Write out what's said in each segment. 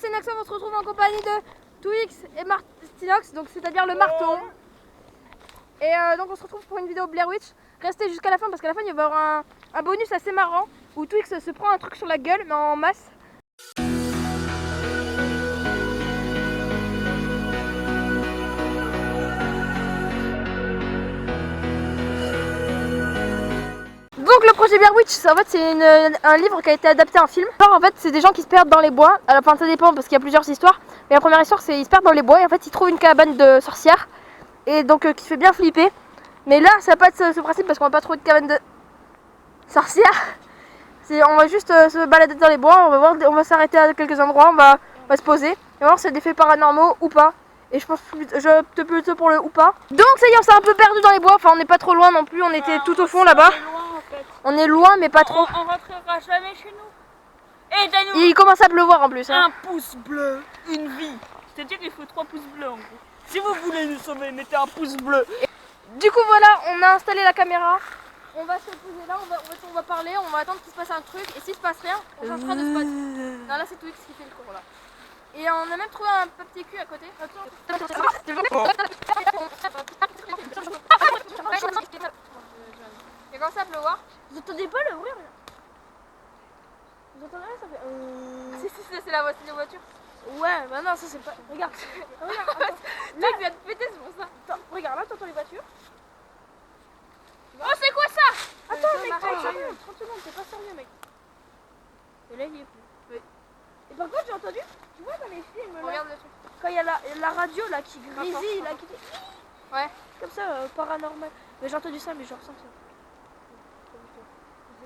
c'est Naxon, on se retrouve en compagnie de Twix et Martinox, donc c'est-à-dire le marteau. Et donc on se retrouve pour une vidéo Blair Witch. Restez jusqu'à la fin parce qu'à la fin il va y avoir un bonus assez marrant où Twix se prend un truc sur la gueule mais en masse. Donc le projet Blair Witch, en fait c'est un livre qui a été adapté en film. Alors en fait c'est des gens qui se perdent dans les bois. Enfin ça dépend parce qu'il y a plusieurs histoires. Mais la première histoire c'est ils se perdent dans les bois et en fait ils trouvent une cabane de sorcières. Et donc qui fait bien flipper. Mais là ça va pas être ce principe parce qu'on va pas trouver de cabane de sorcières. On va juste se balader dans les bois, on va s'arrêter à quelques endroits, on va se poser. Et voir si c'est des faits paranormaux ou pas. Et je pense je opte plutôt pour le ou pas. Donc ça y est, on s'est un peu perdu dans les bois, enfin on n'est pas trop loin non plus, on était tout au fond là-bas. On est loin mais pas trop. On rentrera jamais chez nous. Et Daniel, il commence à pleuvoir en plus. Un pouce bleu, une vie. C'est-à-dire qu'il faut 3 pouces bleus en gros. Si vous voulez nous sauver, mettez un pouce bleu. Du coup voilà, on a installé la caméra. On va se poser là, on va parler, on va attendre qu'il se passe un truc. Et s'il se passe rien, on changera de spot. Non là c'est Twix qui fait le cours là. Et on a même trouvé un petit cul à côté. Il a commencé à pleuvoir. Vous entendez pas le bruit? Vous entendez rien? Ça fait Si, c'est la voiture. Ouais, bah non, ça c'est pas... Regarde. Regarde, attends. Là il vient de péter, c'est pour ça. Attends, regarde, là t'entends les voitures. Oh, c'est quoi ça? Attends mec, 30 secondes, t'es pas sérieux mec. Et là il est plus. Oui. Et par contre j'ai entendu, tu vois dans les films là, regarde le truc. Quand il y a la radio là qui grésille, là qui fait... Ouais. Comme ça, paranormal. Mais j'ai entendu ça, mais je ressens ça.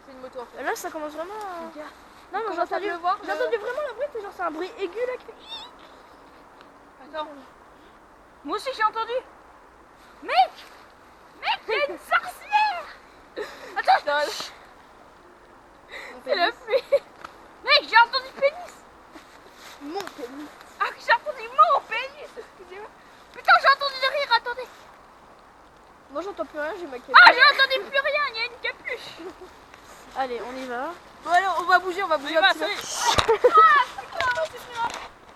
C'est une moto en fait. Là ça commence vraiment à... Non mais j'ai entendu vraiment le bruit, genre c'est un bruit aigu là qui fait... Attends. Moi aussi j'ai entendu. Mec, il y a une sorcière. Attends. C'est la pluie. Mec, j'ai entendu pénis. Mon pénis. Ah, j'ai entendu mon pénis. Excusez-moi. Putain, j'ai entendu de rire, attendez. Moi j'entends plus rien, j'ai ma capuche. Ah, j'ai entendu plus rien, il y a une capuche. Allez, on y va. Bon allez, on va bouger un petit peu.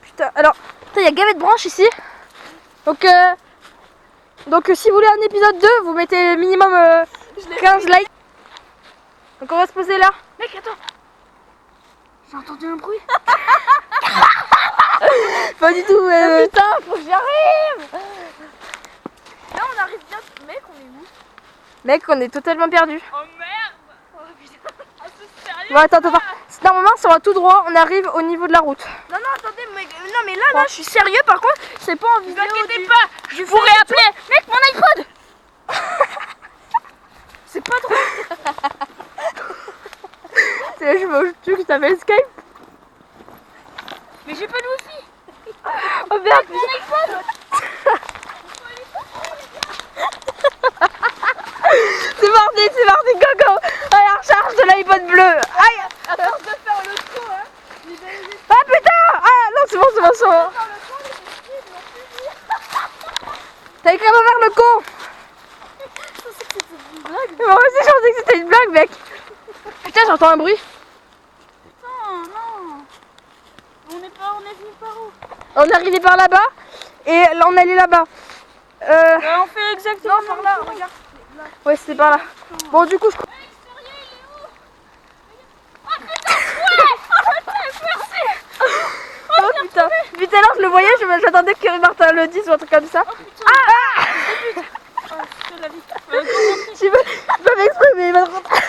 Putain, alors, il y a gavet de branches ici. Donc si vous voulez un épisode 2, vous mettez minimum 15 likes. Donc on va se poser là. Mec, attends. J'ai entendu un bruit. Pas du tout. Oh, putain, faut que j'arrive. Là on arrive bien. Mec, on est où? Mec, on est totalement perdu. Oh merde. Oh putain. Ah, c'est sérieux? Bon, attends. Normalement, si on va tout droit, on arrive au niveau de la route. Non, attendez, mec. Non, mais là, je suis sérieux. Par contre, c'est pas en vidéo. Ne vous inquiétez pas, je pourrais appeler. Mec, mon iPod. C'est pas drôle. Je veux que t'appelles Skype. Mais j'ai pas de wifi. Oh merde. Mon iPod. C'est parti, go. À la recharge de l'iPod bleu. Aïe. Attends de faire le coup, hein. Ah putain. Ah non, c'est bon. T'avais quand même faire le con. Je pensais que c'était une blague. Moi aussi je pensais que c'était une blague, mec. Putain, j'entends un bruit. Non. On est venu par où? On est arrivé par là-bas et là on allait là-bas. On fait exactement par là, regarde. Ouais, c'était par là. Bon, du coup, je... Oh putain. Depuis tout à l'heure, je le voyais, j'attendais que Martin le dise ou un truc comme ça. C'est la vie. Je peux m'exprimer, il va rentrer.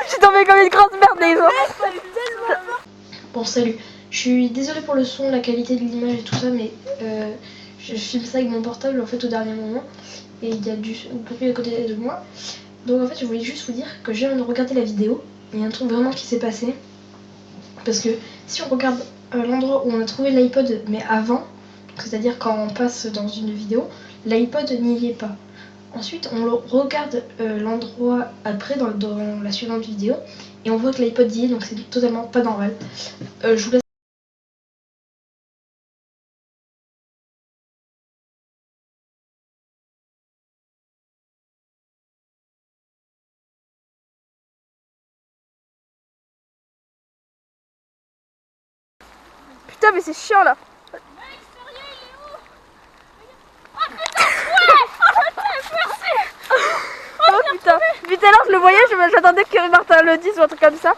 Je suis tombée comme une grosse merde les gens. Bon, salut. Je suis désolée pour le son, la qualité de l'image et tout ça, mais je filme ça avec mon portable en fait au dernier moment et il y a du bruit à côté de moi. Donc en fait, je voulais juste vous dire que je viens de regarder la vidéo. Il y a un truc vraiment qui s'est passé. Parce que si on regarde l'endroit où on a trouvé l'iPod, mais avant, c'est-à-dire quand on passe dans une vidéo, l'iPod n'y est pas. Ensuite, on regarde l'endroit après dans la suivante vidéo et on voit que l'iPod y est, donc c'est totalement pas normal. Je vous laisse putain, mais c'est chiant là. Oh putain, puis tout à l'heure je le voyais, j'attendais que Martin le dise ou un truc comme ça.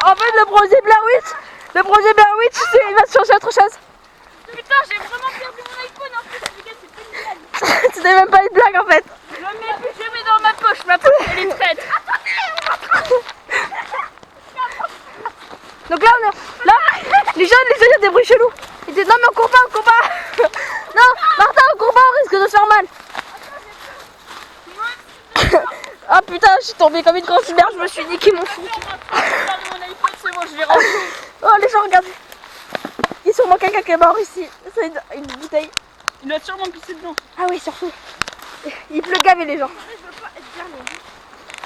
En fait, le projet Blair Witch, il va se changer autre chose. Putain, j'ai vraiment perdu mon iPhone en plus, les gars, c'est pas une blague. C'était même pas une blague en fait. Je le mets plus jamais dans ma poche elle est prête. Donc là, les gens, il y a des bruits chelous. Ils disent non mais on court pas. Non, Martin, on court pas, on risque de se faire mal. Ah putain, je suis tombée comme une grosse merde, je me suis niqué mon fou. Mon iPhone, c'est bon, je l'ai rendu. Oh les gens, regardez. Il y a sûrement quelqu'un qui est mort ici. C'est une bouteille. Il a sûrement pissé dedans. Ah oui, surtout. Il pleut gavé les gens.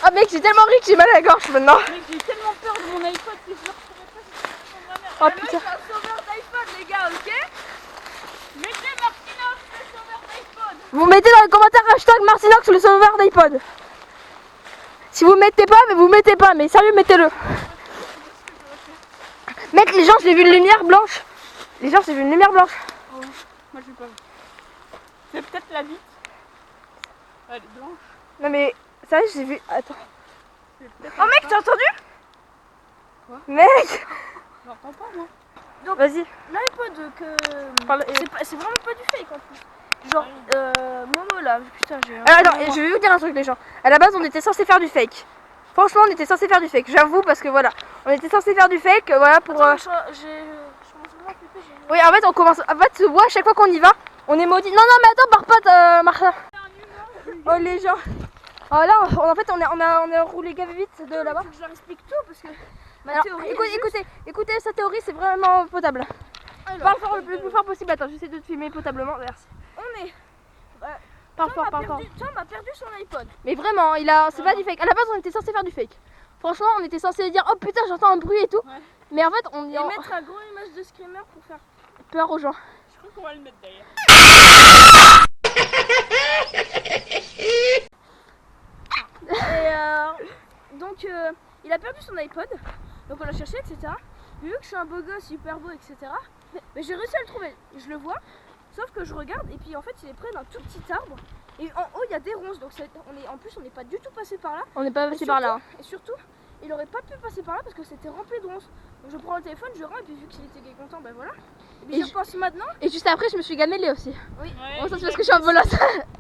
Ah mec, j'ai tellement ri que j'ai mal à la gorge maintenant. Mec, j'ai tellement peur de mon iPhone que je le retrouverai pas si je prends ma mère. Oh putain. C'est un sauveur d'iPhone, les gars, ok? Mettez Martinox, le sauveur d'iPhone. Vous mettez dans les commentaires hashtag Martinox le sauveur d'iPod. Si vous mettez pas, mais vous mettez pas, mais sérieux mettez-le. Mec, les gens, j'ai vu une lumière blanche. Les gens, j'ai vu une lumière blanche. Oh, moi, je vais pas vu. C'est peut-être la vitre. Elle est blanche. Non mais, sérieux, j'ai vu... Attends. Oh mec, t'as entendu? Mec, J'entends pas, moi. vas-y. L'iPod que... Parle- C'est vraiment pas du fake en plus. Genre, Momo là, putain, j'ai... Attends, je vais vous dire un truc les gens. À la base, on était censé faire du fake. Franchement, on était censé faire du fake. J'avoue parce que voilà, on était censé faire du fake, voilà pour. Attends, je commence vraiment à flipper, j'ai... Oui, en fait, on commence. En fait, moi, à chaque fois qu'on y va, on est maudit. Non, mais attends, pars pas, Martin. Oh les gens. Oh là, en fait, on a roulé gavé vite de là-bas. Faut que je leur explique tout parce que ma Alors, théorie... écoutez, sa théorie, c'est vraiment potable. Alors, Parle fort le plus fort possible. Attends, j'essaie de te filmer potablement. Merci. on est... Parle fort, parle fort. Tom a perdu son iPod. Mais vraiment, c'est pas du fake. À la base, on était censé faire du fake. Franchement, on était censé dire oh putain, j'entends un bruit et tout. Ouais. Mais en fait, on Et mettre un gros image de screamer pour faire... peur aux gens. Je crois qu'on va le mettre d'ailleurs. Et donc il a perdu son iPod, donc on l'a cherché, etc. Vu que je suis un beau gosse, hyper beau, etc. Mais j'ai réussi à le trouver, je le vois, sauf que je regarde et puis en fait il est près d'un tout petit arbre. Et en haut il y a des ronces, donc en plus on n'est pas du tout passé par là. On n'est pas Et passé par là. hein. Et surtout, il aurait pas pu passer par là parce que c'était rempli de ronces. Donc je prends le téléphone, je rends et puis vu qu'il était content, ben voilà. Mais Et j'y repense maintenant. Et juste après, je me suis gamellée aussi. Oui. Bon, ça c'est parce que je suis en volosse.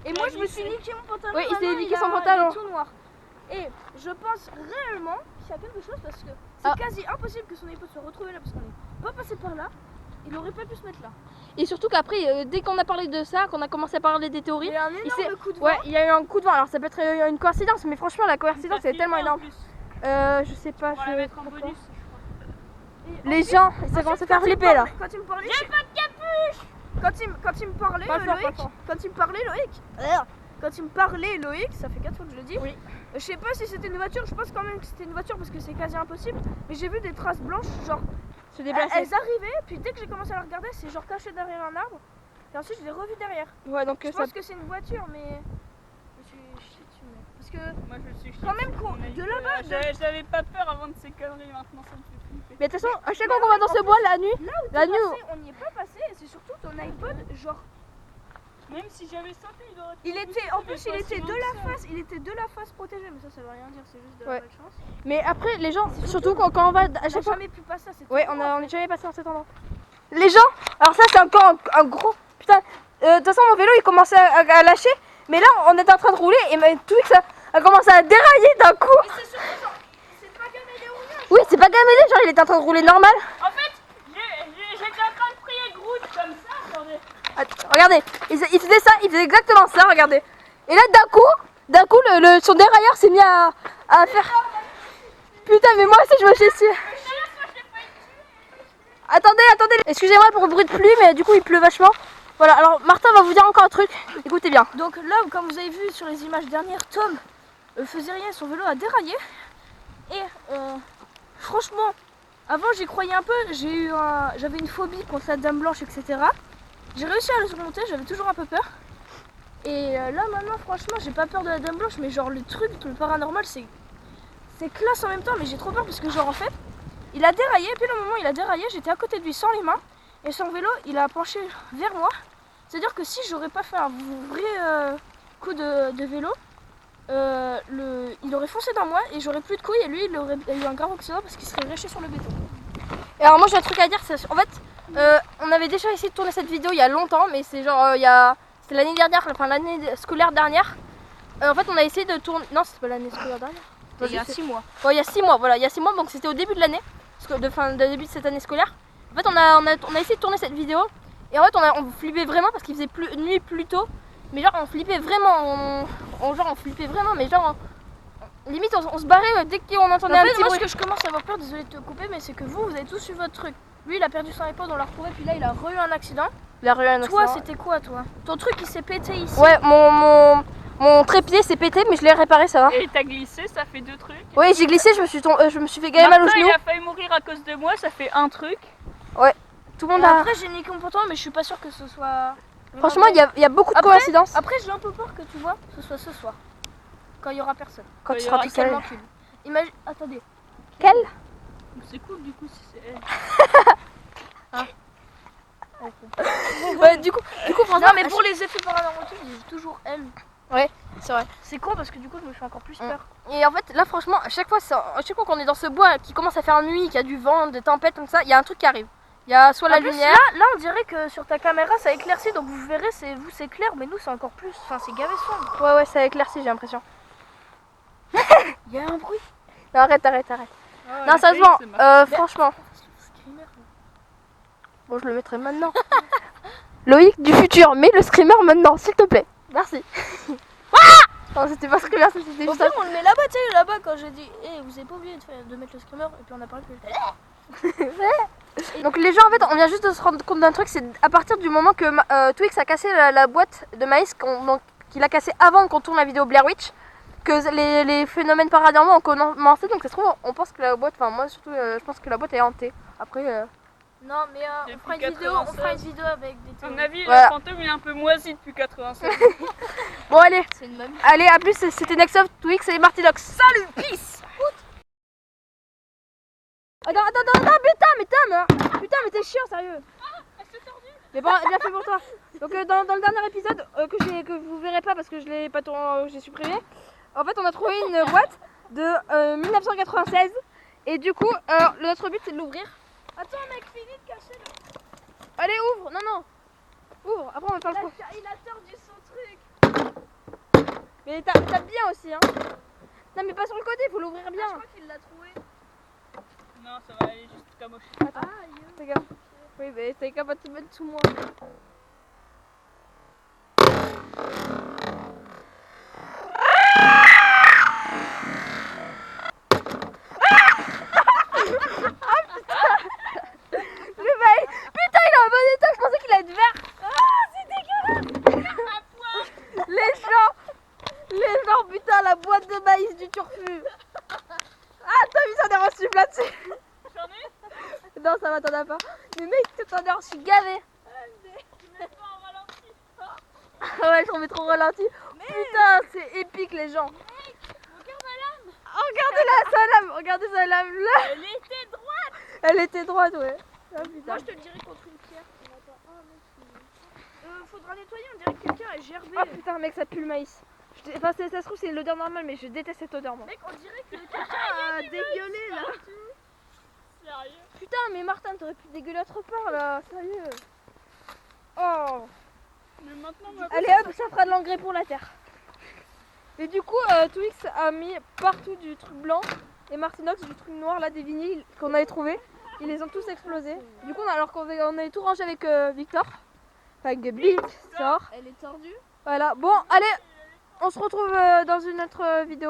Et moi je me suis niqué mon pantalon. Oui, il s'est maintenant, niqué son il pantalon. est tout noir. Et je pense réellement qu'il y a quelque chose parce que c'est Ah. quasi impossible que son iPod soit retrouvé là parce qu'on n'est pas passé par là. Il aurait pas pu se mettre là. Et surtout qu'après, dès qu'on a parlé de ça, qu'on a commencé à parler des théories, Il y a un il s'est- énorme coup de vent. ouais, il y a eu un coup de vent. Alors ça peut être une coïncidence, mais franchement, la coïncidence est tellement énorme. Je sais pas. On va je- la mettre en pourquoi. bonus. Les gens, ça commence à faire flipper là. Quand il me parlait, j'ai pas de capuche. Quand il me parlait, Pas fort, Loïc, pas fort. quand il me parlait Loïc, ça fait 4 fois que je le dis. Oui. Je sais pas si c'était une voiture, je pense quand même que c'était une voiture parce que c'est quasi impossible. Mais j'ai vu des traces blanches, genre Se déplacer. elles arrivaient, puis dès que j'ai commencé à la regarder, c'est genre caché derrière un arbre. Et ensuite je l'ai revu derrière. Ouais, donc Je ça. pense que c'est une voiture, mais je suis chié dessus, mec. Parce que Moi je suis quand même de là-bas, J'avais pas peur avant de ces conneries, maintenant ça me fait flipper. Mais de toute façon, à chaque fois qu'on va dans ce bois la nuit, là où La t'es nuit, passé, on n'y est pas passé. Et c'est surtout ton iPod, genre Même si j'avais sauté, il aurait il était, en plus il pas était si de loin la que ça. face, il était de la face protégée, mais ça veut rien dire, c'est juste de la Ouais. malchance. mais après les gens, surtout quand on va à On n'a chaque fois. jamais pu passer à cette Ouais, endroit, on est jamais passé dans cet endroit. Les gens, alors ça c'est encore un gros. Putain, de toute façon mon vélo il commençait à lâcher, mais là on était en train de rouler et ma Twix a commencé à dérailler d'un coup. Mais c'est surtout genre, c'est pas gamellé ou rien. Oui, c'est pas gamellé, genre il était en train de rouler normal. En fait, j'étais en train de prier Groot comme ça, attendez. Attends, regardez, il faisait ça, il faisait exactement ça, regardez. Et là d'un coup son dérailleur s'est mis à faire. Putain, mais moi aussi je me suis dessus. Attendez, excusez-moi pour le bruit de pluie, mais du coup il pleut vachement. Voilà, alors Martin va vous dire encore un truc, écoutez bien. Donc là, comme vous avez vu sur les images dernières, Tom faisait rien, son vélo a déraillé. Et franchement, avant j'y croyais un peu, j'avais une phobie contre la dame blanche, etc. J'ai réussi à le surmonter, j'avais toujours un peu peur. Et là maintenant, franchement, j'ai pas peur de la dame blanche, mais genre le truc, tout le paranormal, c'est classe en même temps, mais j'ai trop peur parce que genre en fait, Il a déraillé, et puis le moment où il a déraillé, j'étais à côté de lui sans les mains. Et son vélo, il a penché vers moi. C'est-à-dire que si j'aurais pas fait un vrai coup de vélo, il aurait foncé dans moi et j'aurais plus de couilles et lui il aurait eu un grave accident parce qu'il serait réché sur le béton. Et alors moi j'ai un truc à dire, en fait on avait déjà essayé de tourner cette vidéo il y a longtemps, mais c'est genre c'était l'année dernière, enfin l'année scolaire dernière. En fait on a essayé de tourner, non c'était pas l'année scolaire dernière. Il y a 6 mois. Ouais, il y a 6 mois, voilà, il y a 6 mois, donc c'était au début de l'année, début de cette année scolaire. En fait on a essayé de tourner cette vidéo et en fait on flippait vraiment parce qu'il faisait nuit plus tôt. Mais genre on flippait vraiment, on flippait vraiment, mais genre limite on se barrait dès qu'on entendait un petit moi bruit. ce que je commence à avoir peur, désolé de te couper, mais c'est que vous avez tous eu votre truc. Lui il a perdu son iPod, on l'a retrouvé, puis là il a eu un accident. Toi c'était quoi toi? Ton truc il s'est pété ici? Ouais, mon trépied s'est pété mais je l'ai réparé, ça va. Et t'as glissé, ça fait 2 trucs. Oui j'ai glissé, je me suis fait gaver mal au Martin, genou. il a failli mourir à cause de moi, ça fait 1 truc. Tout le monde a... Après j'ai niqué mon pantalon, mais je suis pas sûre que ce soit... Franchement il y a beaucoup de coïncidences. Après j'ai un peu peur que tu vois, ce soit ce soir. Quand il y aura personne. Quand il tu y seras aura tout seul. Seulement qu'une. Imagine... Attendez. Quelle? C'est cool du coup si c'est elle. Ouais, du coup Non mais pour les effets paranormaux, ils disent toujours elle. c'est vrai. C'est con parce que du coup je me fais encore plus peur. Et en fait là franchement à chaque fois qu'on est dans ce bois qui commence à faire nuit, qu'il y a du vent, des tempêtes comme ça, il y a un truc qui arrive. Il y a soit la En plus, lumière. Là on dirait que sur ta caméra ça éclaircit, donc vous verrez c'est clair, mais nous c'est encore plus. Enfin c'est gavé sombre. Ouais ça éclaircit j'ai l'impression. Il y a un bruit. Non, arrête. Ah, Non le sérieusement, fake, c'est franchement. Bon je le mettrai maintenant. Loïc du futur, mets le screamer maintenant s'il te plaît. Merci. Non c'était pas screamer, c'était Au juste pire on le met là-bas, tu sais, là-bas quand j'ai dit vous avez pas oublié de mettre le screamer, et puis on a parlé de... Donc les gens en fait on vient juste de se rendre compte d'un truc, c'est à partir du moment que Twix a cassé la boîte de maïs, qu'il a cassé avant qu'on tourne la vidéo Blair Witch, que les phénomènes paranormaux ont commencé, donc ça se trouve on pense que la boîte, enfin moi surtout je pense que la boîte est hantée. Après Non mais on fera une Depuis vidéo avec des À mon théories. avis, Voilà. le fantôme il est un peu moisi depuis 96. bon allez, C'est une mamie. allez à plus, c'était Next of Twix et Martinox. Salut, peace. Attends, putain mais t'es chiant sérieux. Mais bon, bien fait pour toi. Donc dans le dernier épisode que vous verrez pas parce que je l'ai pas j'ai supprimé. En fait, on a trouvé une boîte de 1996 et du coup, notre but c'est de l'ouvrir. Attends mec, finis de cacher le... Allez, ouvre. Non. Ouvre. Après on va faire le coup. Il a tordu son truc. Mais tape bien aussi hein. Non mais pas sur le côté, faut l'ouvrir bien. Je crois qu'il l'a trouvé. Non, ça va aller juste camoché. Fais gaffe. Oui, mais t'es capable de te mettre sous moi. Le bail. Putain, il est en bon état, je pensais qu'il allait être vert. Les gens, putain, la boîte de maïs du turfu. Ah, t'as vu, ça a reçu là-dessus. J'en ai. Non, ça va, t'en as pas. Mais mec, t'en as reçu gavé. Tu mets pas en ralenti. Ah ouais, je remets trop ralenti. Putain, c'est épique les gens. Regarde la lame. Regardez-la, sa lame. Regardez sa lame là. Elle était droite. Elle était droite, ouais. Ah, putain. Moi je te le dirai contre une pierre. Faudra nettoyer, on dirait que quelqu'un a gerbé. Oh putain, mec, ça pue le maïs. Enfin, ça se trouve, c'est l'odeur normale, mais je déteste cette odeur, moi. Mec, on dirait que quelqu'un a dégueulé là. Sérieux. Putain, mais Martin, t'aurais pu dégueuler autre part là, sérieux. Oh. Mais maintenant, moi, Allez hop, ça fera de l'engrais pour la terre. Et du coup, Twix a mis partout du truc blanc et Martinox du truc noir, là, des vinyles qu'on avait trouvé. Ils les ont tous explosés. Du coup, alors qu'on avait tout rangé avec Victor, enfin avec Victor. Elle est tordue. Voilà, bon, allez, on se retrouve dans une autre vidéo.